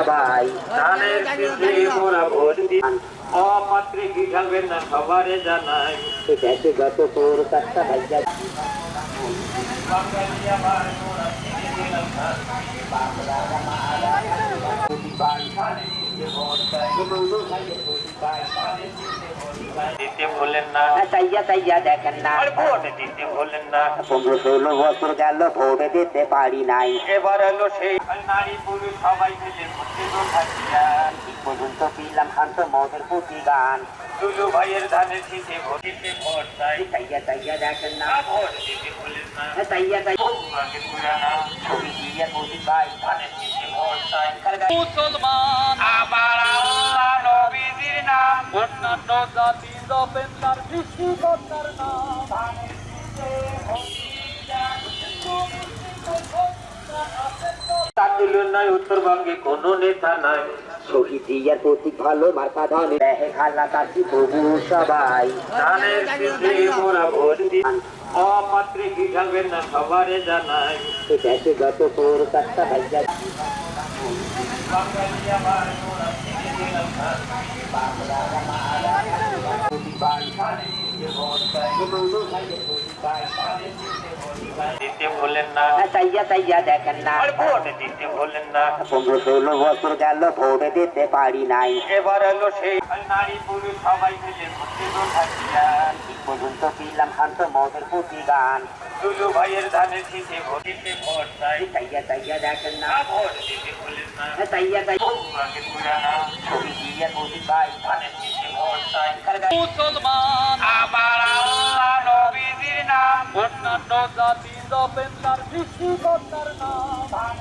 সবাই ধানের শীষে মোরা ভোট দিই অপাত্রে কি ঢালবেন না সবারে জানাই দেশে যত তোর কাজটা ভাইয়া বাঙালি আমার মোরা চিনে দিলাম দিতে বললেন না চাইয়া চাইয়া দেখেন না আর ভোট দিতে বললেন না 15-16 বছর গেল ভোট দিতে পারি নাই এবার এলো সেই নারী পুরুষ সবাই মিলে ভোটে থাকিয়া ঠিক পর্যন্ত পিলাম শান্ত মদের প্রতি গান দুলু ভাইয়ের ধানের শীষে ভোট দিতে ভোট চাই চাইয়া চাইয়া দেখেন না ভোট দিতে বললেন না চাইয়া চাইয়া আগে পুরানা ছবি দিয়ে প্রতি ভাই ধানের শীষে ভোট চাই মুসলমান আমার আল্লাহ নবীজির নাম অন্যান্য জাতি জপেন তার সৃষ্টিকর্তার নাম তামিল নয় উত্তরবঙ্গে কোনো নেতা নাই শহীদ জিয়ার প্রতীক ভালো মার্কা ধনে দেহে খালা কাশি প্রভু সবাই ধানের শীষে মোরা ভোট দিই অপাত্রে কি ঢালবেন না সবারে জানাই দেশে যত তোর কাজটা ভাইয়া বাঙালি আমার মোরা চিনে দিলাম দিতে বললেন না চাইয়া চাইয়া দেখেন না আর ভোট দিতে বললেন না 15-16 বছর গেল ভোট দিতে পারি নাই এবার এলো সেই নারী পুরুষ সবাই মিলে ভোটে থাকিয়া ঠিক পর্যন্ত পিলাম শান্ত মদের প্রতি গান দুলু ভাইয়ের ধানের শীষে ভোট দিতে ভোট চাই চাইয়া চাইয়া দেখেন না ভোট দিতে বললেন না চাইয়া চাইয়া আগে পুরানা ছবি দিয়ে প্রতি ভাই ধানের শীষে ভোট চাই মুসলমান আমার আল্লাহ নবীজির নাম অন্যান্য জাতি জপেন তার সৃষ্টিকর্তার নাম